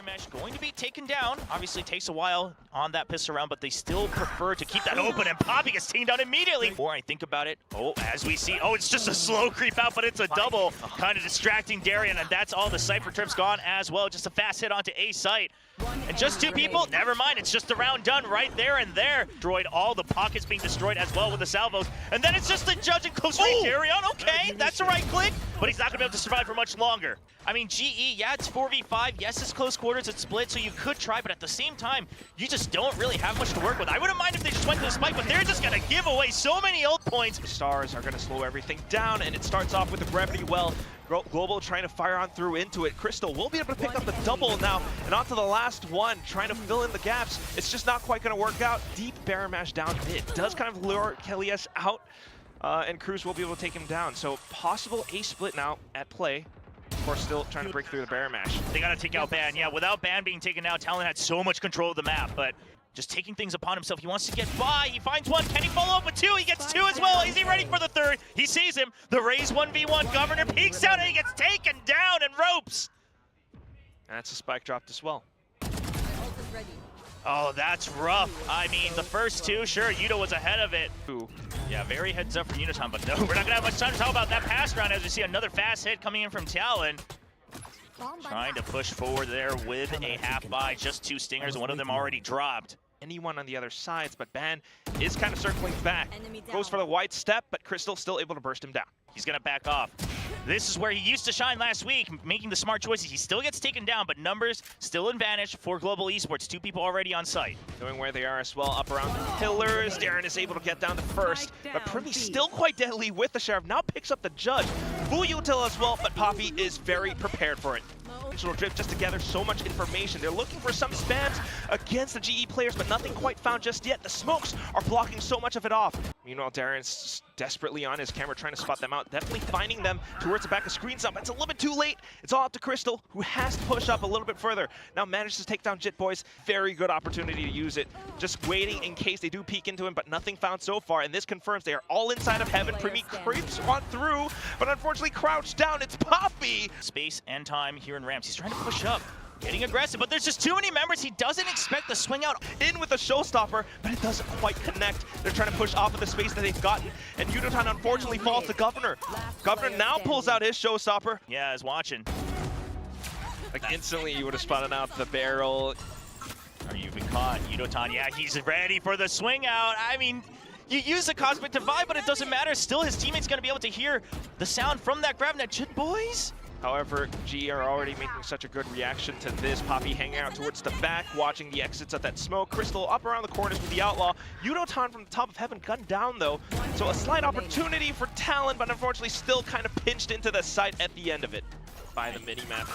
Mesh going to be taken down. Obviously takes a while on that pistol round, but they still prefer to keep that open, and Poppy gets taken down immediately. The more I think about it, as we see, it's just a slow creep out, but it's a double, kind of distracting Darian, and that's all. The Cypher trip's gone as well. Just a fast hit onto A site. And just 2 people, never mind, it's just the round done right there and there. Destroyed, all the pockets being destroyed as well with the salvos. And then it's just the judge in close range. Darian, okay, that's a right click, but he's not gonna be able to survive for much longer. I mean, GE, yeah, it's 4v5, yes, it's close quarters, it's split, so you could try, but at the same time, you just don't really have much to work with. I wouldn't mind if they just went to the spike, but they're just gonna give away so many ult points. The stars are gonna slow everything down, and it starts off with the gravity well. Global trying to fire on through into it. Crystal will be able to pick up the double now, and onto the last one, trying to fill in the gaps. It's just not quite gonna work out. Deep Baron Mash down mid does kind of lure Kelias out, and Cruz will be able to take him down. So possible A split now at play. Of course, still trying to break through the Baron Mash. They gotta take out Ban. Yeah, without Ban being taken out, Talon had so much control of the map, but just taking things upon himself. He wants to get by. He finds one. Can he follow up with 2? He gets 2 as well. Is he ready for the 3rd? He sees him. The Raze 1v1. Governor peeks out and he gets taken down and ropes. That's a spike dropped as well. Oh, that's rough. I mean, the first 2, sure, Yuto was ahead of it. Ooh. Yeah, very heads up for Uniton, but no, we're not gonna have much time to talk about that pass round as we see another fast hit coming in from Talon. Trying to push forward there with a half buy, just 2 stingers, one of them already dropped. Anyone on the other sides, but Ban is kind of circling back. Goes for the white step, but Crystal still able to burst him down. He's gonna back off. This is where he used to shine last week, making the smart choices. He still gets taken down, but numbers still advantage for Global Esports. 2 people already on site. Knowing where they are as well, up around the pillars. Darren is able to get down to first, but Privy still quite deadly with the Sheriff. Now picks up the Judge. Full util as well, but Poppy is very prepared for it. Drift just to gather so much information. They're looking for some spams against the GE players, but nothing quite found just yet. The smokes are blocking so much of it off. Meanwhile, Darren's desperately on his camera trying to spot them out, definitely finding them towards the back of screens up. It's a little bit too late. It's all up to Crystal, who has to push up a little bit further. Now manages to take down Jit Boys. Very good opportunity to use it. Just waiting in case they do peek into him, but nothing found so far. And this confirms they are all inside of heaven. Primi creeps on through, but unfortunately crouched down. It's Poppy. Space and time here in ramps. He's trying to push up. Getting aggressive, but there's just too many members. He doesn't expect the swing out. In with a showstopper, but it doesn't quite connect. They're trying to push off of the space that they've gotten, and Uniton unfortunately falls to Governor. Governor now pulls out his showstopper. Yeah, is watching. Like instantly, you would have spotted out the barrel. Are you been caught? Uniton, yeah, he's ready for the swing out. I mean, you use the Cosmic Divide, but it doesn't matter. Still, his teammate's gonna be able to hear the sound from that grab net. Jit Boys? However, GE are already making such a good reaction to this. Poppy hanging out towards the back, watching the exits of that smoke. Crystal up around the corners with the Outlaw. Yudotan from the top of heaven gunned down though. So a slight opportunity for Talon, but unfortunately still kind of pinched into the site at the end of it by the mini-map.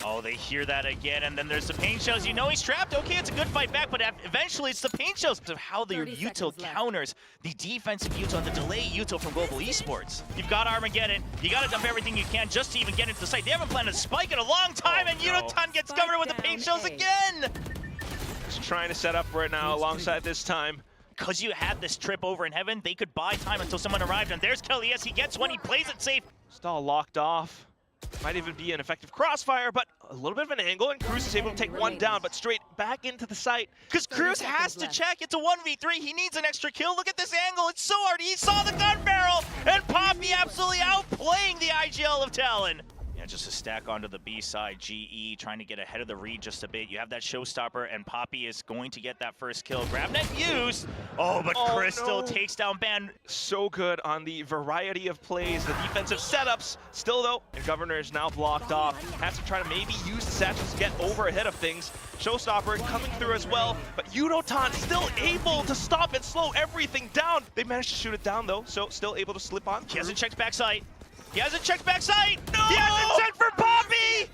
Oh, they hear that again, and then there's the paint shells. You know he's trapped. Okay, it's a good fight back, but eventually it's the paint shells of how the util counters the defensive util and the delay util from Global Esports. You've got Armageddon. You got to dump everything you can just to even get into the site. They haven't planted a spike in a long time, and Uniton gets covered with the paint shells again. Just trying to set up for it now alongside this time. Because you had this trip over in heaven, they could buy time until someone arrived, and there's Kelly. Yes, he gets one. He plays it safe. Stall locked off. Might even be an effective crossfire, but a little bit of an angle, and Cruz is able to take one down, but straight back into the site. Because Cruz has to check. It's a 1v3. He needs an extra kill. Look at this angle. It's so hard. He saw the gun barrel, and Poppy absolutely outplaying the IGL of Talon. Yeah, just a stack onto the B side. GE trying to get ahead of the read just a bit. You have that showstopper, and Poppy is going to get that first kill. Grab net used. Oh, but Crystal takes down Ban. So good on the variety of plays, the defensive setups. Still though, and Governor is now blocked off. Has to try to maybe use the satchels to get over ahead of things. Showstopper coming through as well, but Yudotan still able to stop and slow everything down. They managed to shoot it down though, so still able to slip on. He hasn't checked backside. He hasn't checked backside! No! He hasn't checked for Poppy!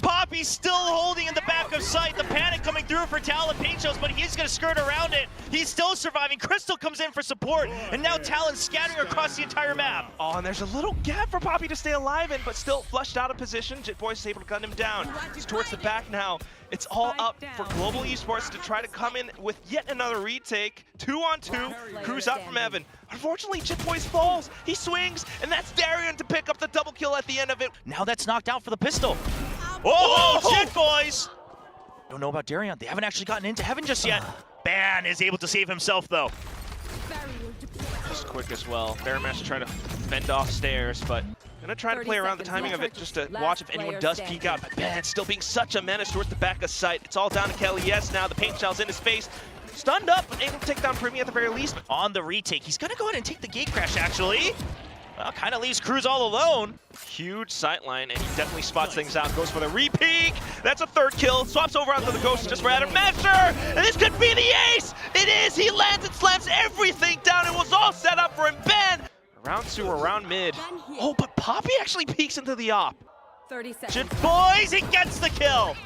Poppy's still holding in the back of sight. The panic coming through for Talon paint shells, but he's gonna skirt around it. He's still surviving. Crystal comes in for support, and now Talon's scattering across the entire map. Oh, and there's a little gap for Poppy to stay alive in, but still flushed out of position. Jit Boys is able to gun him down. He's towards the back now. It's all up for Global Esports to try to come in with yet another retake. 2-on-2, Cruz out from Evan. Unfortunately, Jit Boys falls. He swings, and that's Darian to pick up the double kill at the end of it. Now that's knocked out for the pistol. Oh, Jit Boys! Don't know about Darion. They haven't actually gotten into heaven just yet. Ban is able to save himself, though. Just quick as well. Baronmaster trying to fend off stairs, but gonna try to play around the timing of it just to watch if anyone does peek out. But Ban still being such a menace towards the back of sight. It's all down to Kelly. Yes, now the paint shell's in his face. Stunned up, but able to take down Primi at the very least. On the retake, he's gonna go ahead and take the gate crash, actually. Well, kind of leaves Cruz all alone. Huge sightline, and he definitely spots things out. Goes for the re-peek. That's a third kill. Swaps over onto the Ghost just for Adam Master. And this could be the ace. It is. He lands and slams everything down. It was all set up for him. Ban. Around two, around mid. Oh, but Poppy actually peeks into the op. 30 seconds. Shit, boys, he gets the kill.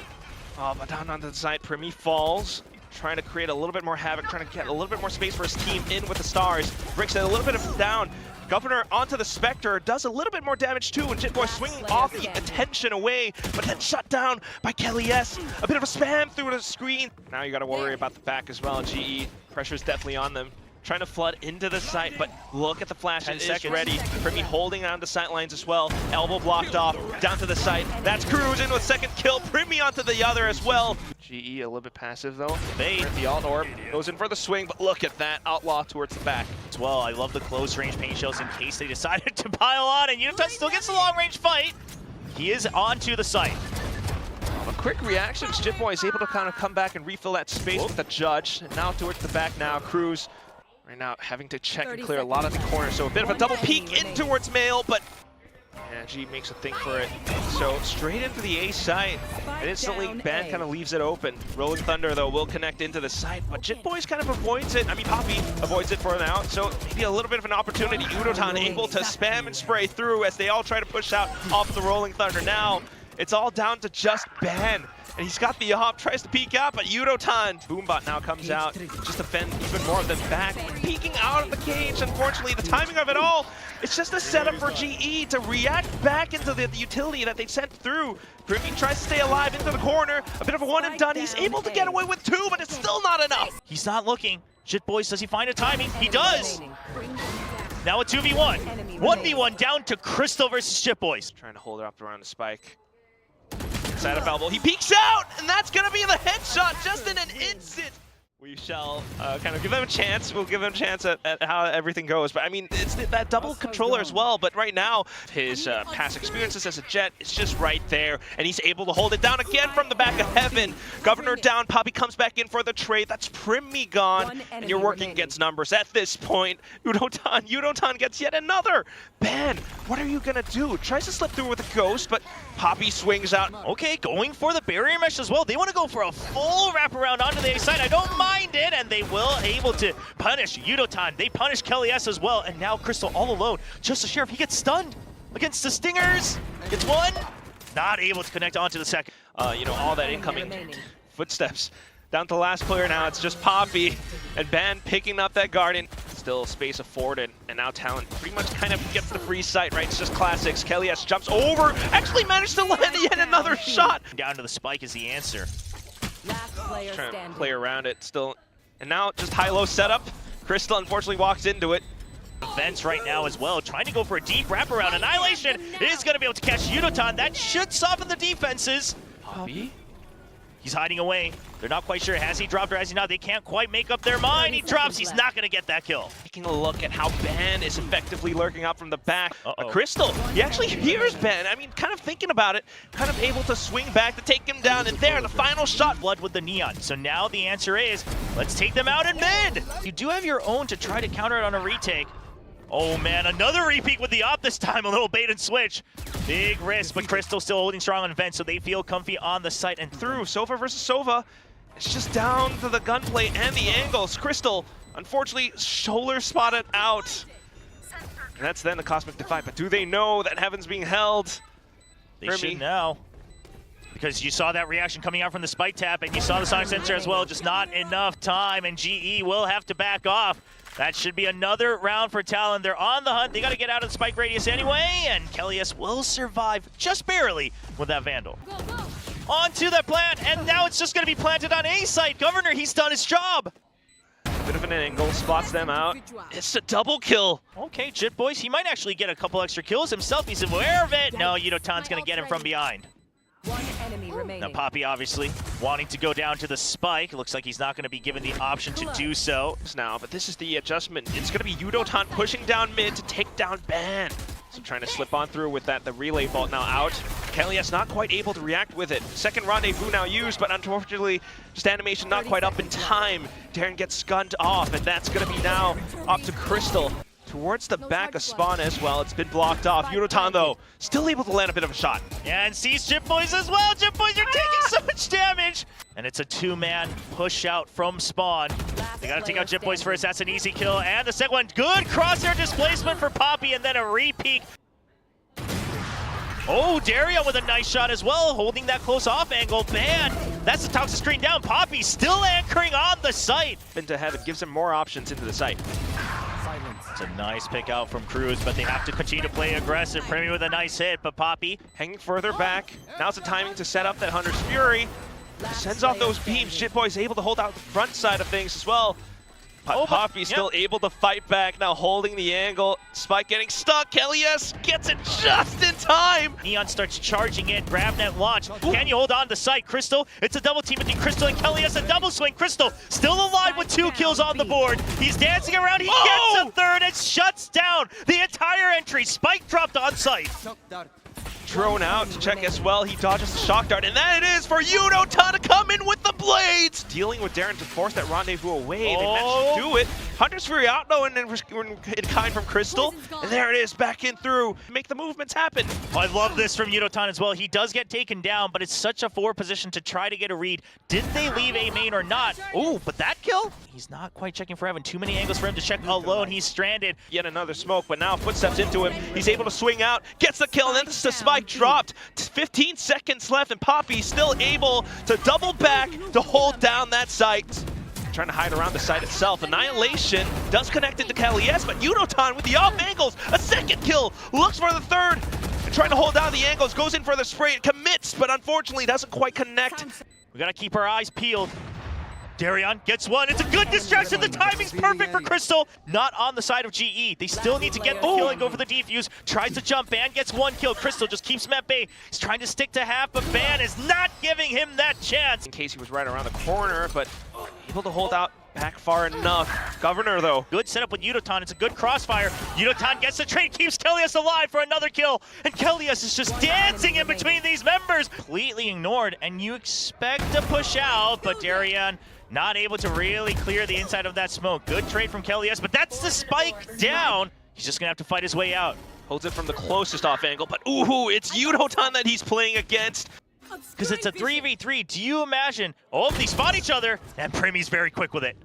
Oh, but down onto the side, Primi falls. Trying to create a little bit more havoc, trying to get a little bit more space for his team in with the stars. Breaks it a little bit of down. Governor onto the Spectre, does a little bit more damage too, and Jitboy swinging off the attention away, but then shut down by Kelly S. A bit of a spam through the screen. Now you gotta worry about the back as well. GE, pressure's definitely on them. Trying to flood into the site, but look at the flash, it is ready. Primi holding on the sight lines as well. Elbow blocked off, down to the site. That's Cruz in with second kill. Primi onto the other as well. GE a little bit passive though. The alt orb goes in for the swing, but look at that outlaw towards the back. As well, I love the close range paint shells in case they decided to pile on, and Utah still gets a long range fight. He is onto the site. A quick reaction, Jitboy is able to kind of come back and refill that space with the judge. And now towards the back now, Cruz. Right now, having to check and clear a lot of the corners, so a bit of a double peek in towards Mail, but yeah, G makes a thing for it. So straight into the A site, and instantly Ban kind of leaves it open. Rolling Thunder, though, will connect into the site, but Jitboys kind of avoids it. I mean, Poppy avoids it for now, so maybe a little bit of an opportunity. Udotan able to spam and spray through as they all try to push out off the Rolling Thunder. Now, it's all down to just Ban. And he's got the op, tries to peek out, but Udotan. Boombot now comes out, just to fend even more of them back. Peeking out of the cage, unfortunately, the timing of it all, it's just a setup for GE to react back into the utility that they sent through. Primi tries to stay alive into the corner, a bit of a one and done. He's able to get away with two, but it's still not enough. He's not looking. Jitboys, does he find a timing? He does. Now a 2v1. 1v1 down to Crystal versus Jitboys. Trying to hold her up around the spike. Side of elbow, he peeks out, and that's gonna be the headshot just in an instant. We shall kind of give them a chance. We'll give them a chance at how everything goes. But I mean, it's that double controller as well. But right now, his past experiences as a Jet is just right there. And he's able to hold it down again from the back of heaven. Governor down, Poppy comes back in for the trade. That's Primi gone. And you're working against numbers. At this point, Udotan gets yet another ban. What are you gonna do? Tries to slip through with a ghost, but Poppy swings out. Okay, going for the barrier mesh as well. They want to go for a full wraparound onto the A side. I don't mind it, and they will able to punish Udotan. They punish Kelly S as well, and now Crystal all alone. Just the Sheriff, he gets stunned against the Stingers. Gets one, not able to connect onto the second. You know, all that incoming footsteps. Down to the last player now, it's just Poppy, and Ban picking up that Guardian. Still space afforded, and now Talon pretty much kind of gets the free sight, right? It's just classics. Kelly S jumps over, actually managed to land yet another shot. Down to the spike is the answer. Trying to play around it still. And now just high-low setup. Crystal unfortunately walks into it. Vents right now as well, trying to go for a deep wraparound. Annihilation is going to be able to catch Udotan. That should soften the defenses. Poppy? He's hiding away. They're not quite sure. Has he dropped or has he not? They can't quite make up their mind. He drops. He's not going to get that kill. Taking a look at how Ban is effectively lurking up from the back. Crystal, he actually hears Ban. I mean, kind of thinking about it, kind of able to swing back to take him down. And there, the final shot. Blood with the Neon. So now the answer is, let's take them out in mid. You do have your own to try to counter it on a retake. Oh man, another repeat with the op this time, a little bait and switch. Big risk, but Crystal still holding strong on vent, so they feel comfy on the site and through. Sova versus Sova. It's just down to the gunplay and the angles. Crystal, unfortunately, shoulder spotted out. And that's then the Cosmic Divide, but do they know that Heaven's being held? They should now. Because you saw that reaction coming out from the spike tap, and you saw the Sonic Sensor as well, just not enough time, and GE will have to back off. That should be another round for Talon. They're on the hunt. They got to get out of the spike radius anyway, and Kelly S will survive just barely with that Vandal. Onto that plant, and now it's just going to be planted on A site. Governor, he's done his job. Bit of an angle, spots them out. It's a double kill. Okay, Jitboys, he might actually get a couple extra kills himself. He's aware of it. No, Udotan's going to get him from behind. One enemy remaining. Now Poppy obviously wanting to go down to the spike. It looks like he's not going to be given the option to do so. Now, but this is the adjustment. It's going to be Yudotan pushing down mid to take down Ban. So trying to slip on through with that, the relay vault now out. Kelly's not quite able to react with it. Second rendezvous now used, but unfortunately, just animation not quite up in time. Darren gets gunned off, and that's going to be now up to Crystal. Towards the back of spawn as well. It's been blocked off. Yudotan, though, still able to land a bit of a shot. Yeah, and sees Jip Boys as well. Jip Boys are taking so much damage. And it's a two-man push out from spawn. They got to take out Jip Boys first. That's an easy kill. And the second one, good crosshair displacement for Poppy, and then a repeat. Oh, Darian with a nice shot as well, holding that close off angle. Man, that's the toxic screen down. Poppy still anchoring on the site. Into heaven gives him more options into the site. It's a nice pick out from Cruz, but they have to continue to play aggressive. Premier with a nice hit, but Poppy hanging further back. Now's the timing to set up that Hunter's Fury. Sends off those beams. Shitboy's able to hold out the front side of things as well. Poppy still able to fight back, now holding the angle. Spike getting stuck. Kelly's gets it just in time. Neon starts charging in. GrabNet launch. Ooh. Can you hold on to sight? Crystal, it's a double team between Crystal and Kelly's. A double swing. Crystal still alive with 2 kills on the board. He's dancing around. He gets a third. It shuts down the entire entry. Spike dropped on sight. Drone out to check as well. He dodges the shock dart, and that it is for Yudotan to come in with the blades. Dealing with Darren to force that rendezvous away. They managed to do it. Hunter's Fury out though, and then in kind from Crystal. And there it is, back in through. Make the movements happen. I love this from Yudotan as well. He does get taken down, but it's such a forward position to try to get a read. Did they leave A main or not? Oh, but that kill? He's not quite checking for Evan. Too many angles for him to check alone. He's stranded. Yet another smoke, but now footsteps into him. He's able to swing out, gets the kill, and then the spike dropped. 15 seconds left, and Poppy still able to double back to hold down that site. Trying to hide around the site itself. Annihilation does connect into Kelly's, but Yudotan with the off angles. A second kill, looks for the third. And trying to hold down the angles, goes in for the spray, it commits, but unfortunately doesn't quite connect. We gotta keep our eyes peeled. Darian gets one. It's a good distraction. The timing's perfect for Crystal. Not on the side of GE. They still need to get the kill and go for the defuse. Tries to jump. Ban gets 1 kill. Crystal just keeps him at bay. He's trying to stick to half, but Ban is not giving him that chance. In case he was right around the corner, but able to hold out back far enough. Governor, though. Good setup with Yudotan. It's a good crossfire. Yudotan gets the trade, keeps Kelly's alive for another kill. And Kelly's is just dancing in between these members. Completely ignored, and you expect to push out, but Darian not able to really clear the inside of that smoke. Good trade from Kelly's, but that's the spike down. He's just gonna have to fight his way out. Holds it from the closest off angle, but ooh, it's Yudotan that he's playing against. Because it's a 3v3. Do you imagine? Oh, they spot each other, and Primy's very quick with it.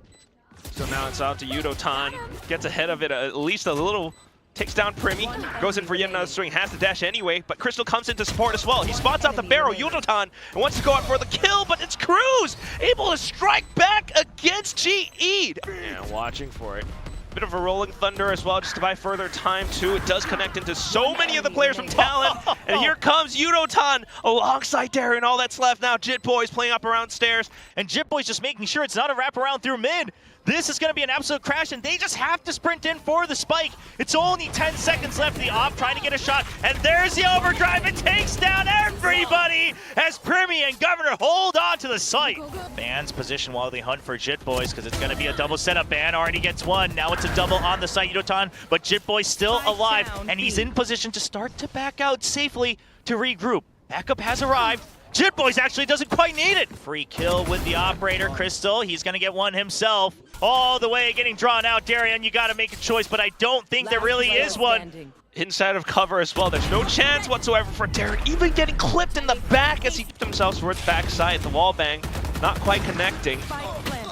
So now it's out to Yudotan. Gets ahead of it at least a little. Takes down Primy, goes in for yet another swing, has the dash anyway, but Crystal comes in to support as well. He spots out the barrel, Yudotan, and wants to go out for the kill, but it's Cruz able to strike back against GE. Yeah, watching for it. Bit of a rolling thunder as well, just to buy further time too. It does connect into so many of the players from Talon, and here comes Yudotan alongside Darren. All that's left now, Jit Boys playing up around stairs, and Jit Boys just making sure it's not a wraparound through mid. This is going to be an absolute crash, and they just have to sprint in for the spike. It's only 10 seconds left. The op trying to get a shot, and there's the overdrive. It takes down everybody as Primy and Governor hold on to the site. Ban's position while they hunt for Jit Boys, because it's going to be a double setup. Ban already gets one. Now it's a double on the site, Yudotan, but Jit Boys still alive, and he's in position to start to back out safely to regroup. Backup has arrived. Jit Boys actually doesn't quite need it. Free kill with the operator, Crystal. He's going to get one himself. All the way getting drawn out. Darian, you got to make a choice, but I don't think there really is one. Inside of cover as well. There's no chance whatsoever for Darren, even getting clipped in the back as he kept himself towards the backside. The wall bang, not quite connecting.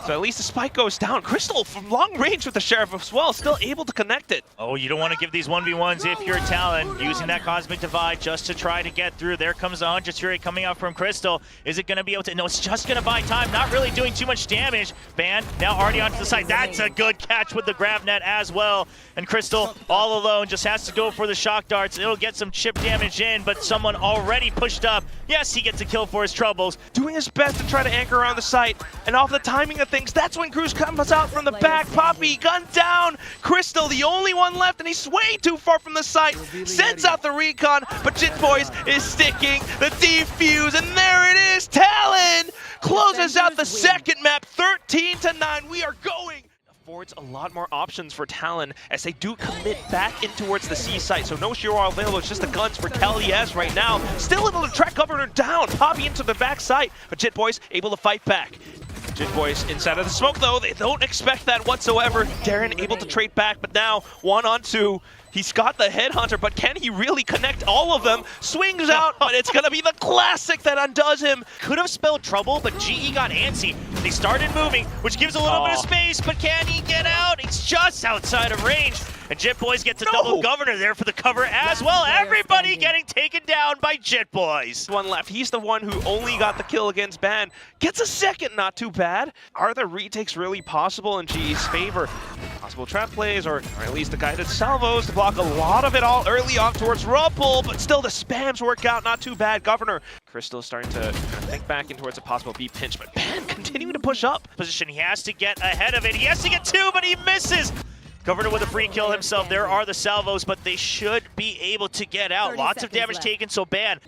So at least the spike goes down. Crystal from long range with the Sheriff as well, still able to connect it. Oh, you don't want to give these 1v1s if you're Talon, using that Cosmic Divide just to try to get through. There comes the Hunter's Fury coming out from Crystal. Is it going to be able to? No, it's just going to buy time. Not really doing too much damage. Ban now already onto the side. That's a good catch with the grab net as well. And Crystal all alone just has to go for the shock darts. It'll get some chip damage in, but someone already pushed up. Yes, he gets a kill for his troubles. Doing his best to try to anchor around the site, and off the timing of things. That's when Cruz comes out from the back. Poppy, gun down. Crystal, the only one left, and he's way too far from the site. Sends out the recon, but Jit Boys is sticking the defuse, and there it is. Talon closes out the second map, 13-9. We are going. Affords a lot more options for Talon as they do commit back in towards the C site. So no Shiro available, it's just the guns for KLES right now. Still able to track Governor down, Poppy into the back site, but Jit Boys able to fight back. Jit Boys inside of the smoke though, they don't expect that whatsoever. Darren able to trade back, but now 1-on-2. He's got the headhunter, but can he really connect all of them? Swings out, but it's gonna be the classic that undoes him. Could have spelled trouble, but GE got antsy. They started moving, which gives a little bit of space, but can he get out? He's just outside of range. And Jit Boys gets a double Governor there for the cover as well. Everybody getting taken down by Jit Boys. One left. He's the one who only got the kill against Ban. Gets a second, not too bad. Are the retakes really possible in GE's favor? Possible trap plays, or at least the guided salvos to block a lot of it all early on towards Rumpel, but still the spams work out, not too bad. Governor, Crystal starting to think back in towards a possible B pinch, but Ban continuing to push up. Position, he has to get ahead of it. He has to get two, but he misses. Governor with a free kill himself. There are the salvos, but they should be able to get out. Lots of damage taken, so Ban.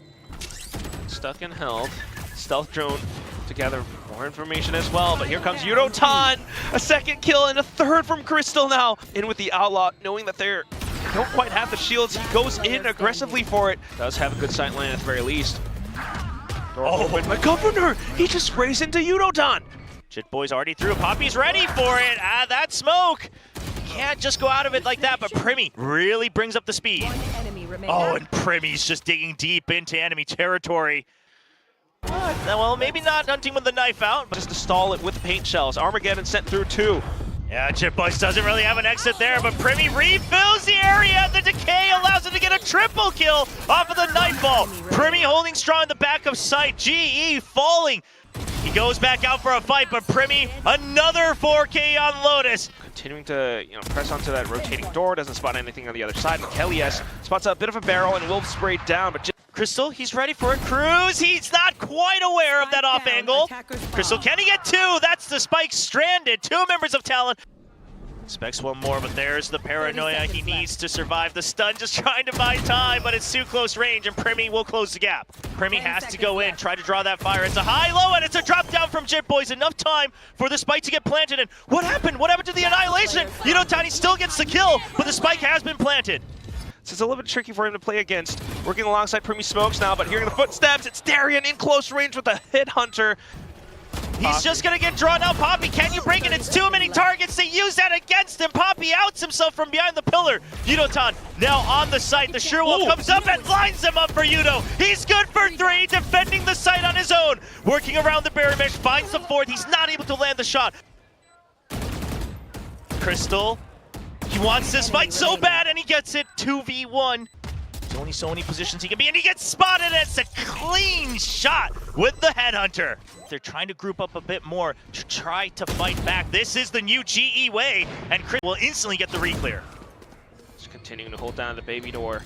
Stuck and held. Stealth drone to gather more information as well, but here comes Yudotan. A second kill and a third from Crystal now. In with the Outlaw, knowing that they don't quite have the shields. He goes in aggressively for it. Does have a good sight line at the very least. Open by Governor. He just sprays into Yudotan. Jit Boys already through. Poppy's ready for it. That smoke. Can't just go out of it like that, but Primmy really brings up the speed. Oh, and Primmy's just digging deep into enemy territory. Well, maybe not hunting with the knife out, but just to stall it with the paint shells. Armageddon sent through too. Yeah, Jit Boys doesn't really have an exit there, but Primmy refills the area. The decay allows him to get a triple kill off of the Nightfall. Primmy holding strong in the back of sight. GE falling. He goes back out for a fight, but Primmy, another 4K on Lotus. Continuing to press onto that rotating door, doesn't spot anything on the other side. And KLES spots a bit of a barrel and will spray down, but Crystal, he's ready for it. Cruz, he's not quite aware of that off angle. Crystal, can he get two? That's the spike stranded. Two members of Talon. Expects one more, but there's the paranoia he needs to survive the stun, just trying to buy time, but it's too close range, and Primmy will close the gap. Primmy has to go in, try to draw that fire. It's a high-low, and it's a drop down from Jit Boys. Enough time for the spike to get planted, and what happened? What happened to the Annihilation? Tiny still gets the kill, but the spike has been planted. So it's a little bit tricky for him to play against. Working alongside Primmy Smokes now, but hearing the footsteps, it's Darian in close range with a Headhunter. He's just gonna get drawn out. Poppy, can you break it? It's too many targets. They use that against him. Poppy outs himself from behind the pillar. Yudotan now on the site. The Sherwolf comes up and lines him up for Yudo. He's good for three, defending the site on his own. Working around the berry mesh, finds the fourth. He's not able to land the shot. Crystal, he wants this fight so bad, and he gets it. 2v1. There's only so many positions he can be, and he gets spotted. It's a clean shot with the Headhunter. They're trying to group up a bit more to try to fight back. This is the new GE way, and Chris will instantly get the re-clear. Just continuing to hold down the baby door.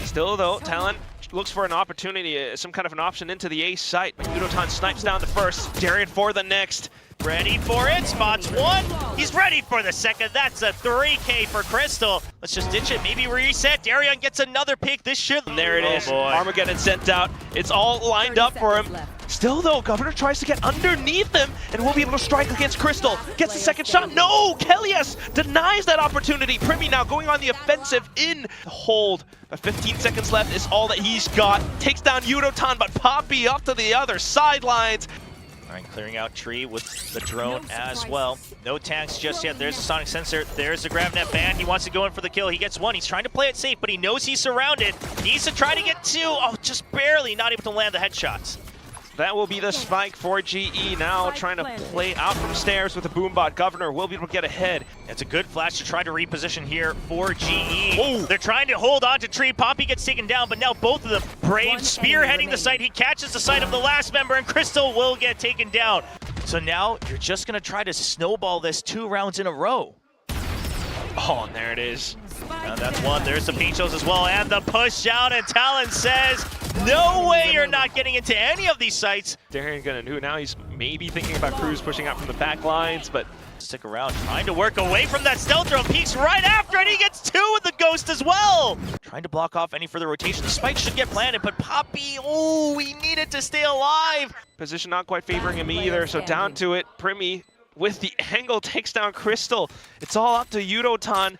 Still though, Talon looks for an opportunity, some kind of an option into the A site, but Yudotan snipes down the first, Darian for the next. Ready for it, spots one. He's ready for the second. That's a 3K for Crystal. Let's just ditch it, maybe reset. Darian gets another pick. This should... And there it is. Boy. Armageddon sent out. It's all lined up for him. Still though, Governor tries to get underneath him and will be able to strike against Crystal. Gets the second shot. No! KLES denies that opportunity. Primmy now going on the offensive in the hold. But 15 seconds left is all that he's got. Takes down Yudotan, but Poppy up to the other sidelines. All right, clearing out tree with the drone as well. No tanks just yet. There's a sonic sensor. There's the GravNet Band. He wants to go in for the kill. He gets one. He's trying to play it safe, but he knows he's surrounded. He needs to try to get two. Oh, just barely not able to land the headshots. That will be the spike for GE now, trying to play out from stairs with a boombot. Governor will be able to get ahead. It's a good flash to try to reposition here for GE. Whoa. They're trying to hold on to tree. Poppy gets taken down, but now both of them brave spearheading the site. He catches the site of the last member, and Crystal will get taken down. So now you're just gonna try to snowball this 2 rounds in a row. Oh, and there it is. That's one. There's the peach as well, and the push out, and Talon says, No way you're not getting into any of these sites. Darian gonna do it now. He's maybe thinking about Cruz pushing out from the back lines, but Stick around, trying to work away from that stealth drone. Peeks right after it. He gets two with the ghost as well. Trying to block off any further rotation. The spike should get planted, but Poppy, oh, he needed to stay alive. position not quite favoring him either, so down to it. Primi with the angle takes down Crystal. It's all up to Yudotan.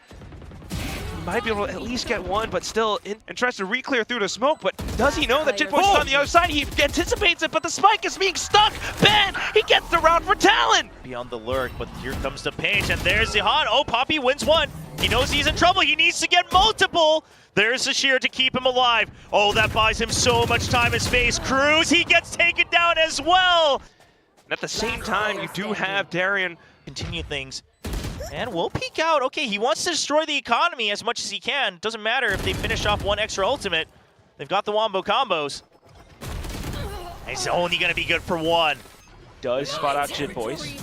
Might be able to at least get one, but still and tries to re-clear through the smoke, but does he know that Jitboy's is on the other side? He anticipates it, but the spike is being stuck. Ben, he gets the round for Talon. Beyond the lurk, but here comes the pinch, and there's the hot. Oh, Poppy wins one. He knows he's in trouble. He needs to get multiple. There's the shear to keep him alive. Oh, that buys him so much time and space. Cruz, he gets taken down as well. And at the same time, you do have Darian continue things. And we'll peek out. Okay, he wants to destroy the economy as much as he can. Doesn't matter if they finish off one extra ultimate. They've got the wombo combos. It's only going to be good for one. Does spot out Jitboys.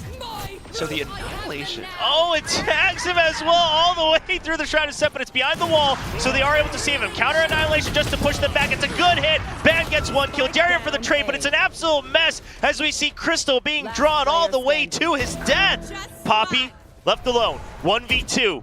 So the annihilation. Oh, it tags him as well all the way through the Shrouded Set, but it's behind the wall, so they are able to save him. Counter annihilation just to push them back. It's a good hit. Ban gets one kill. Darian for the trade, but it's an absolute mess as we see Crystal being drawn all the way to his death. Poppy left alone, 1v2.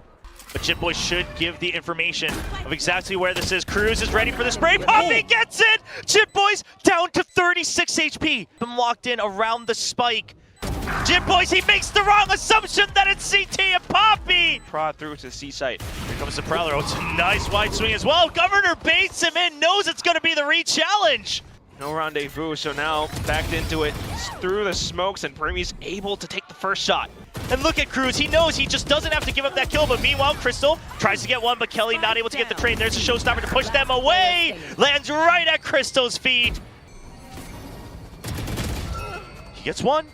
But Jitboy should give the information of exactly where this is. Cruz is ready for the spray. Poppy gets it! Jitboy's down to 36 HP. I'm locked in around the spike. Jitboys, he makes the wrong assumption that it's CT and Poppy! Prod through to C site. Here comes the Prowler. Oh, it's a nice wide swing as well. Governor baits him in, knows it's going to be the re-challenge. No rendezvous, so now backed into it through the smokes, and Primi's able to take the first shot. And look at Cruz, he knows he just doesn't have to give up that kill, but meanwhile, Crystal tries to get one, but Kelly not able to get the trade. There's a showstopper to push them away. Lands right at Crystal's feet. He gets one.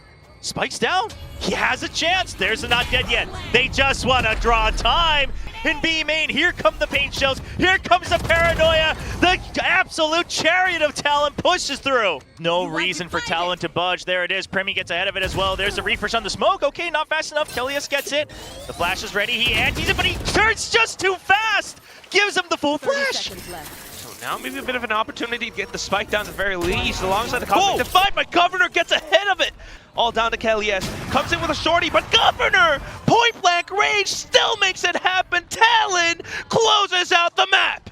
Spikes down. He has a chance. There's a not dead yet. They just want to draw time. In B main, here come the paint shells. Here comes the paranoia. The absolute chariot of Talon pushes through. No reason for Talon to budge. There it is. Primi gets ahead of it as well. There's the refresh on the smoke. Okay, not fast enough. Kellius gets it. The flash is ready. He antes it, but he turns just too fast. Gives him the full flash. So now maybe a bit of an opportunity to get the spike down at the very least, alongside the conflict defined, but Governor gets ahead of it. All down to Kellius. Comes in with a shorty, but Governor, point blank range, still makes it happen. Talon closes out the map.